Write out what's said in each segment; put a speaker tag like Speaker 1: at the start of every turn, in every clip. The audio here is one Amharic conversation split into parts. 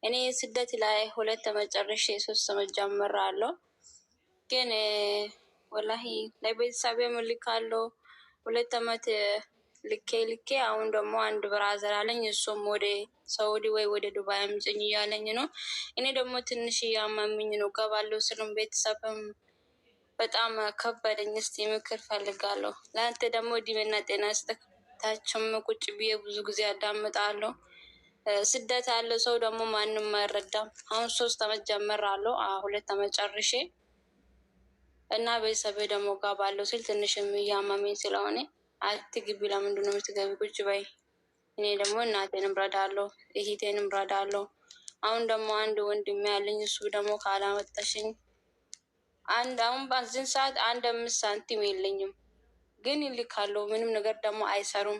Speaker 1: እኔ ስደት ላይ 2 ዓመት ጨርሼ 3 ዓመት ጀምራለሁ። ግን ወላሂ ለቤተሰቤም እልካለሁ 2 ዓመት ልኬ አሁን ደግሞ አንድ ብራዘር አለኝ። እሱም ወደ ሳውዲ ወይ ወደ ዱባይ አምጪኝ እያለኝ ነው። እኔ ደግሞ ትንሽ እያመመኝ ነው ገባለሁ ስሉም ቤተሰብም በጣም ከበደኝ። እስቲ ምክር ፈልጋለሁ። ለአንተ ደግሞ እድሜና ጤና ይስጥህ። ታችም ቁጭ ብዬ ብዙ ጊዜ አዳምጣለሁ። ስደት ያለ ሰው ደግሞ ማንም አይረዳም። አሁን 3 ዓመት ጀምራለሁ 2 ዓመት ጨርሼ እና ቤተሰቤ ደግሞ ገባለሁ ስል ትንሽም እያመመኝ ስለሆነ አትግቢ፣ ለምንድን ነው የምትገቢ? ቁጭ በይ። እኔ ደግሞ እናቴንም ረዳለሁ እህቴንም ረዳለሁ። አሁን ደግሞ አንድ ወንድሜ ያለኝ እሱ ደግሞ ካላመጣሽኝ አሁን በዚህን ሰዓት 5 ሳንቲም የለኝም። ግን ይልካሉ፣ ምንም ነገር ደግሞ አይሰሩም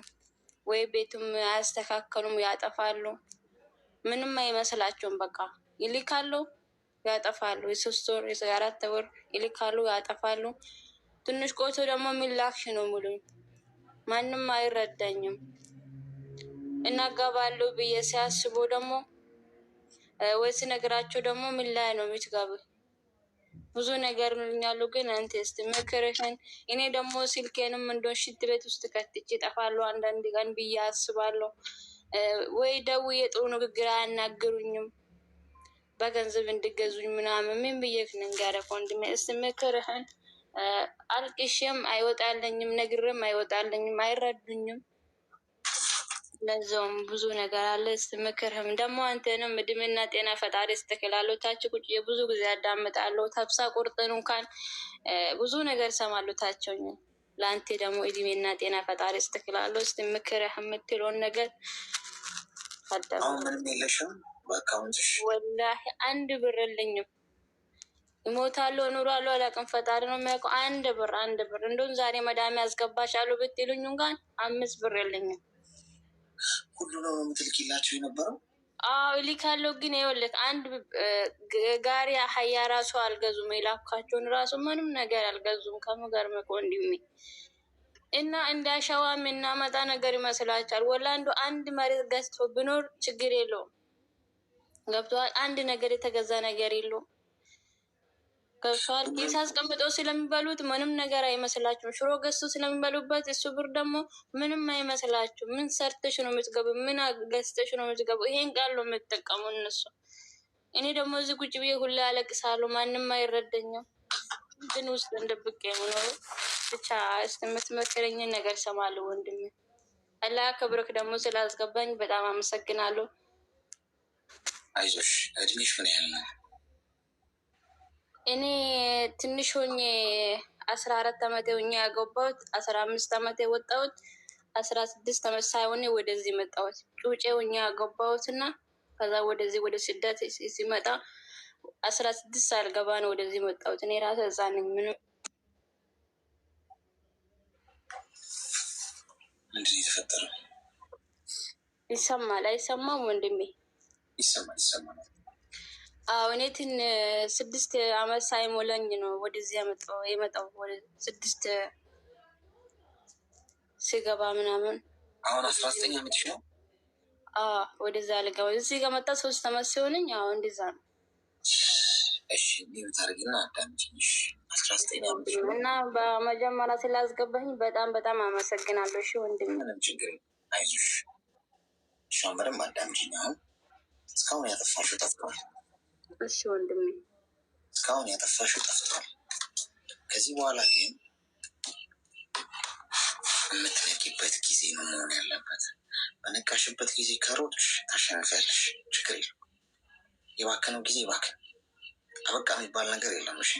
Speaker 1: ወይ ቤቱም አያስተካከሉም፣ ያጠፋሉ። ምንም አይመስላቸውም። በቃ ይልካሉ ያጠፋሉ። የ3 ወር የ4 ወር ይልካሉ ያጠፋሉ። ትንሽ ቆይቶ ደግሞ የሚላክሽ ነው ሙሉኝ። ማንም አይረዳኝም። እናጋባለሁ ብዬ ሲያስቡ ደግሞ ወይ ሲነግራቸው ደግሞ ምን ላይ ነው የምትገቡ? ብዙ ነገር ይሉኛሉ። ግን አንተ እስቲ ምክርህን። እኔ ደግሞ ስልኬንም እንደው ሽንት ቤት ውስጥ ከትቼ እጠፋለሁ አንዳንድ ቀን ብዬ አስባለሁ። ወይ ደውዬ ጥሩ ንግግር አያናግሩኝም በገንዘብ እንድገዙኝ ምናምን። ምን ብዬ ንገረህ ወንድሜ? እስቲ ምክርህን። አልቅሼም አይወጣለኝም፣ ነግሬም አይወጣለኝም፣ አይረዱኝም። ለዛውም ብዙ ነገር አለ። እስቲ ምክርህም ደግሞ አንተንም እድሜና ጤና ፈጣሪ ስትክላለሁ። ታች ቁጭ ብዙ ጊዜ ያዳምጣለሁ። ተብሳ ቁርጥን እንኳን ብዙ ነገር ሰማለሁ ታቸውኝ። ለአንተ ደግሞ እድሜና ጤና ፈጣሪ ስትክላለሁ። እስቲ ምክርህ የምትለውን ነገር አዳም።
Speaker 2: አሁን ምንም የለሽም በአካውንትሽ?
Speaker 1: ወላሂ 1 ብር የለኝም። ይሞታለሁ እኖራለሁ አላውቅም፣ ፈጣሪ ነው የሚያውቀው። 1 ብር እንደውም ዛሬ መዳሜ ያስገባሻለሁ ብትሉኝ እንኳን 5 ብር የለኝም።
Speaker 2: ሁሉ ነው የምትልኪላቸው የነበረው?
Speaker 1: አዎ እልካለሁ። ግን ይኸውልህ አንድ ጋሪ አህያ ራሱ አልገዙም። የላኳቸውን ራሱ ምንም ነገር አልገዙም። ከምገርምህ ወንድሜ እና እንደ አሸዋ የምናመጣ ነገር ይመስላችኋል? ወላ አንድ መሬት ገዝቶ ብኖር ችግር የለውም። ገብቶሃል? አንድ ነገር የተገዛ ነገር የለውም። ገብቶሃል? ኪስ አስቀምጠው ስለሚበሉት ምንም ነገር አይመስላችሁም። ሽሮ ገዝቶ ስለሚበሉበት እሱ ብር ደግሞ ምንም አይመስላችሁም። ምን ሰርተሽ ነው የምትገቡ? ምን ገዝተሽ ነው የምትገቡ? ይሄን ቃል ነው የምትጠቀሙ እነሱ። እኔ ደግሞ እዚህ ቁጭ ብዬ ሁሌ አለቅሳለሁ። ማንም አይረደኝም። ግን ውስጥ እንደብቄ የምኖረው ብቻ። እስቲ የምትመክረኝን ነገር ሰማለሁ ወንድሜ። አላህ ክብርክ ደግሞ ስላስገባኝ በጣም አመሰግናለሁ።
Speaker 2: አይዞሽ። እድሜሽ ምን ያህል ነው?
Speaker 1: እኔ ትንሽ ሆኜ 14 ዓመቴ ሆኜ ያገባሁት፣ 15 ዓመቴ ወጣሁት፣ 16 ዓመት ሳይሆን ወደዚህ መጣሁት። ጩጬ ሆኜ ያገባሁት እና ከዛ ወደዚህ ወደ ስደት ሲመጣ 16 ሳልገባ ነው ወደዚህ መጣሁት። እኔ ራሴ ህፃን ነኝ።
Speaker 2: ምንድን ነው የተፈጠረው?
Speaker 1: ይሰማል አይሰማም ወንድሜ?
Speaker 2: ይሰማል።
Speaker 1: አዎ እኔ 6 ዓመት ሳይሞላኝ ነው ወደዚህ የመጣው። ወደ 6 ሲገባ ምናምን።
Speaker 2: አሁን 19 ዓመትሽ ነው?
Speaker 1: ወደዛ ልገባ እዚህ ከመጣ 3 ዓመት ሲሆነኝ አዎ እንደዛ ነው።
Speaker 2: እሺ ታርጊና አዳምጪኝ። 19 ዓመት
Speaker 1: እና በመጀመሪያ ስላስገባኝ በጣም አመሰግናለሁ። እሺ ወንድሜ።
Speaker 2: ምንም ችግር የለም አይዞሽ። ሻምበርም አዳምጪኝ። አሁን እስካሁን ያጠፋሽው ጠፍቷል።
Speaker 1: እሺ ወንድሜ።
Speaker 2: እስካሁን ያጠፋሽው ጠፍቷል። ከዚህ በኋላ ግን የምትነቂበት ጊዜ ነው መሆን ያለበት። በነቃሽበት ጊዜ ከሮጥሽ ታሸንፊያለሽ። ችግር የለም። የባከነው ጊዜ ባክን። አበቃ የሚባል ነገር የለም። እሺ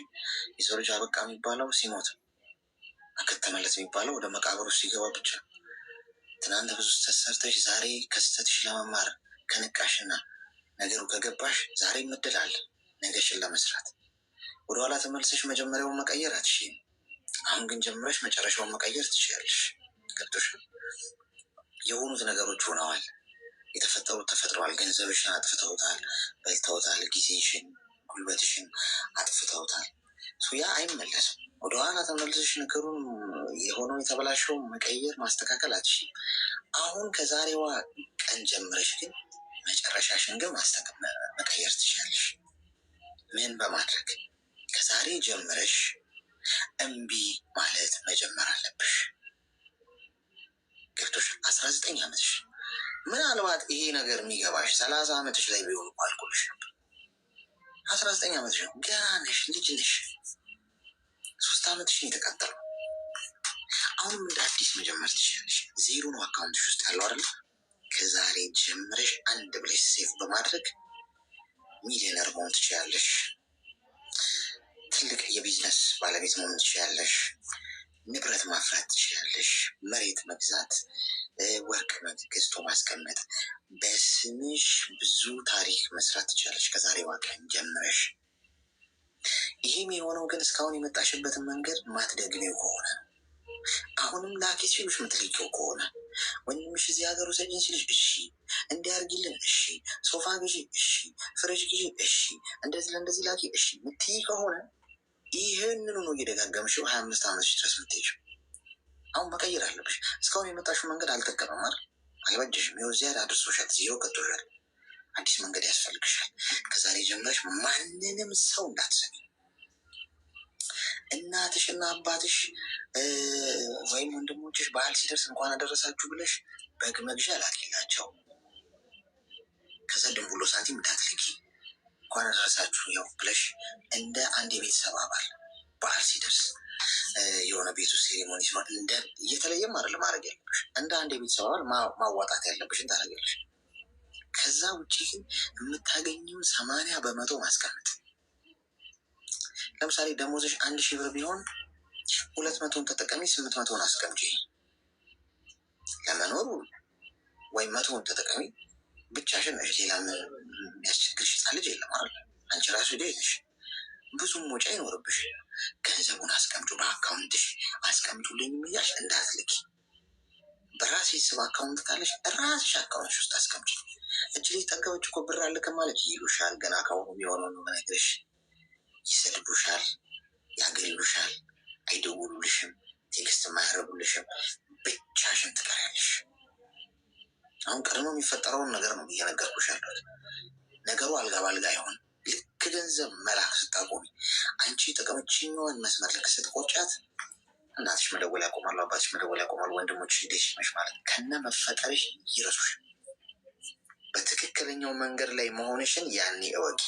Speaker 2: የሰው ልጅ አበቃ የሚባለው ሲሞት፣ አከተመለት የሚባለው ወደ መቃብሩ ሲገባ ብቻ። ትናንት ብዙ ስህተት ሰርተሽ ዛሬ ከስህተትሽ ለመማር ከነቃሽና ነገሩ ከገባሽ ዛሬ እድል አለ ነገሽን ለመስራት። ወደኋላ ተመልሰሽ መጀመሪያውን መቀየር አትችይም። አሁን ግን ጀምረሽ መጨረሻውን መቀየር ትችያለሽ። ገብቶሻል? የሆኑት ነገሮች ሆነዋል። የተፈጠሩት ተፈጥረዋል። ገንዘብሽን አጥፍተውታል፣ በልተውታል። ጊዜሽን፣ ጉልበትሽን አጥፍተውታል። ያ አይመለስም። ወደኋላ ተመልሰሽ ነገሩን የሆነውን የተበላሸውን መቀየር ማስተካከል አትችይም። አሁን ከዛሬዋ ቀን ጀምረሽ ግን መጨረሻሽን ግን መቀየር ትችላለሽ። ምን በማድረግ? ከዛሬ ጀምረሽ እምቢ ማለት መጀመር አለብሽ። ገብቶሽ 19 ዓመትሽ ምናልባት ይሄ ነገር የሚገባሽ 30 ዓመትሽ ላይ ቢሆን አልኩልሽ ነበር። 19 ዓመትሽ ነው፣ ገና ነሽ፣ ልጅ ነሽ። 3 ዓመትሽ የተቃጠለው አሁንም እንደ አዲስ መጀመር ትችላለሽ። ዜሮ ነው አካውንትሽ ውስጥ ያለው አይደል? ከዛሬ ጀምረሽ አንድ ብለሽ ሴቭ በማድረግ ሚሊዮነር መሆን ትችላለሽ። ትልቅ የቢዝነስ ባለቤት መሆን ትችላለሽ። ንብረት ማፍራት ትችላለሽ። መሬት መግዛት፣ ወርቅ ገዝቶ ማስቀመጥ፣ በስምሽ ብዙ ታሪክ መስራት ትችላለሽ ከዛሬዋ ቀን ጀምረሽ። ይህም የሆነው ግን እስካሁን የመጣሽበትን መንገድ ማትደግሜው ከሆነ፣ አሁንም ላኪ ሲሉሽ ምትልኪው ከሆነ፣ ወንድምሽ እዚህ ሀገር ውሰጂኝ ሲልሽ እሺ፣ እንዲያርጊልን እሺ፣ ሶፋ ግዢ እሺ፣ ፍሪጅ ግዢ እሺ፣ እንደዚህ ለእንደዚህ ላኪ እሺ ምትይ ከሆነ ይህንኑ ነው እየደጋገምሽው 25 ዓመት ድረስ ምትሄጂው። አሁን መቀየር አለብሽ። እስካሁን የመጣሽው መንገድ አልጠቀመም አይደል? አልበጀሽም። ይኸው እዚያ አድርሶሻል፣ ዜሮ ቀጥቶሻል። አዲስ መንገድ ያስፈልግሻል። ከዛሬ ጀምረሽ ማንንም ሰው እንዳትሰሚ። እናትሽና አባትሽ ወይም ወንድሞችሽ በዓል ሲደርስ እንኳን አደረሳችሁ ብለሽ በግ መግዣ ላኪላቸው። ከዛ ድንቡሎ ሳንቲም እንዳትልኪ፣ እንኳን አደረሳችሁ ያው ብለሽ እንደ አንድ የቤተሰብ አባል በዓል ሲደርስ የሆነ ቤቱ ሴሬሞኒ ሲሆን እንደ እየተለየም አይደለም ማድረግ ያለብሽ፣ እንደ አንድ የቤተሰብ አባል ማዋጣት ያለብሽን ታደርጊያለሽ። ከዛ ውጭ ግን የምታገኘውን 80% ማስቀመጥ። ለምሳሌ ደሞዝሽ 1000 ብር ቢሆን 200ን ተጠቀሚ፣ 800ን አስቀምጪ ለመኖሩ፣ ወይም 100ን ተጠቀሚ። ብቻሽን ነሽ፣ ሌላ የሚያስቸግርሽ ህፃን ልጅ የለም አይደል? አንቺ ራሱ ነሽ፣ ብዙም ወጪ አይኖርብሽ። ገንዘቡን አስቀምጩ፣ በአካውንትሽ አስቀምጡልኝ እያልሽ እንዳትልኪ። በራሴ ስም አካውንት ካለሽ ራስሽ አካውንትሽ ውስጥ አስቀምጪ። እጅ ልጅ ጠገበች እኮ ብር አልክም ማለት ይሉሻል። ገና ካሁኑ የሚሆነው ነው መነግርሽ። ይሰድቡሻል፣ ያገሉሻል፣ አይደውሉልሽም፣ ቴክስት ማያረጉልሽም፣ ብቻሽን ትቀሪያለሽ። አሁን ቀድሞ የሚፈጠረውን ነገር ነው እየነገርኩሽ ያለሁት። ነገሩ አልጋ ባልጋ አይሆን። ልክ ገንዘብ መላክ ስታቆሚ፣ አንቺ ጥቅምችኛዋን መስመር ልክ ስትቆጫት፣ እናትሽ መደወል ያቆማሉ፣ አባትሽ መደወል ያቆማሉ፣ ወንድሞችሽ ደሽመሽ ማለት ከነ መፈጠርሽ ይረሱሽ። በትክክለኛው መንገድ ላይ መሆንሽን ያኔ እወቂ።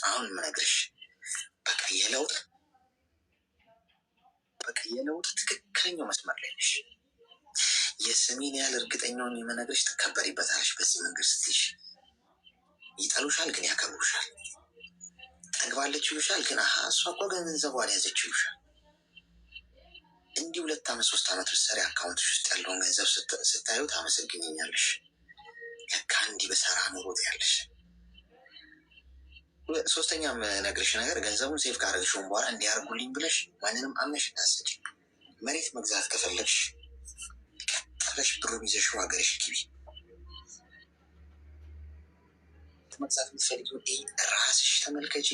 Speaker 2: አሁን የምነግርሽ በቃ የለውጥ ትክክለኛው መስመር ላይ ነሽ። የስሜን ያህል እርግጠኛውን የምነግርሽ ትከበሪበታለሽ። በዚህ መንገድ ስትይሽ ይጠሉሻል፣ ግን ያከብሩሻል። ጠግባለች ይሉሻል፣ ግን እሷ እኮ ገንዘቧን ያዘች ይሉሻል። እንዲህ 2 ዓመት 3 ዓመት ብትሰሪ አካውንትሽ ውስጥ ያለውን ገንዘብ ስታዩ ታመሰግኛለሽ። ለካ እንዲህ በሰራ ኑሮ ያለሽ። ሶስተኛ የምነግርሽ ነገር ገንዘቡን ሴፍ ካደረግሽውን በኋላ እንዲያርጉልኝ ብለሽ ማንንም አምነሽ እንዳትሰጪ። መሬት መግዛት ከፈለግሽ ቀጥለሽ ብሩን ይዘሽው ሀገርሽ ግቢ። መግዛት የምትፈልጊው ራስሽ ተመልከቺ፣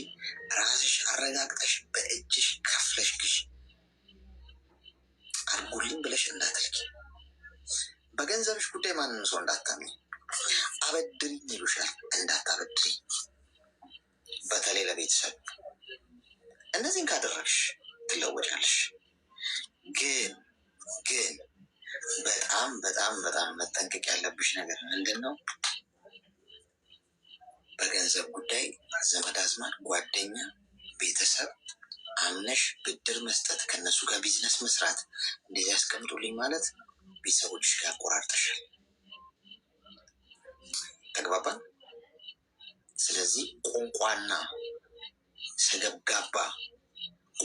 Speaker 2: ራስሽ አረጋግጠሽ በእጅሽ ከፍለሽ ግዢ። አርጉልኝ ብለሽ እንዳትልኪ። በገንዘብሽ ጉዳይ ማንም ሰው እንዳታምኝ። አበድሪኝ ይሉሻል፣ እንዳታበድሪ። በተለይ ለቤተሰብ እነዚህን ካደረግሽ ትለወጫለሽ። ግን በጣም በጣም በጣም መጠንቀቅ ያለብሽ ነገር ምንድን ነው? በገንዘብ ጉዳይ ዘመድ አዝማድ፣ ጓደኛ፣ ቤተሰብ አምነሽ ብድር መስጠት፣ ከነሱ ጋር ቢዝነስ መስራት፣ እንደዚህ ያስቀምጡልኝ ማለት ቤተሰቦችሽ ጋር ያቆራርጠሻል። ተግባባን? ስለዚህ ቋንቋና ሰገብጋባ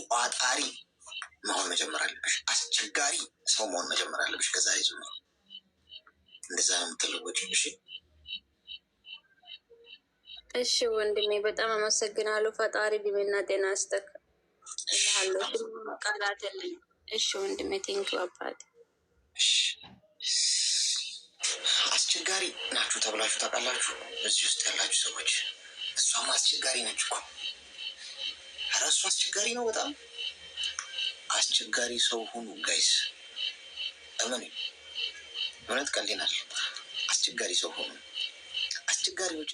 Speaker 2: ቋጣሪ መሆን መጀመር አለብሽ። አስቸጋሪ ሰው መሆን መጀመር አለብሽ ከዛሬ ጀምሮ። እንደዛ ነው የምትለወጪው።
Speaker 1: እሺ ወንድሜ በጣም አመሰግናለሁ። ፈጣሪ እድሜና ጤና ይስጥህ። ቃላት የለኝም። እሺ ወንድሜ ቴንኪው አባቴ።
Speaker 2: አስቸጋሪ ናችሁ ተብላችሁ ታውቃላችሁ? እዚህ ውስጥ ያላችሁ ሰዎች እሷም አስቸጋሪ ነች እኮ። ኧረ እሱ አስቸጋሪ ነው፣ በጣም አስቸጋሪ ሰው ሁኑ ጋይስ። እመኑ፣ እውነት ቀልዴን አይደለም። አስቸጋሪ ሰው ሁኑ። አስቸጋሪ ነው።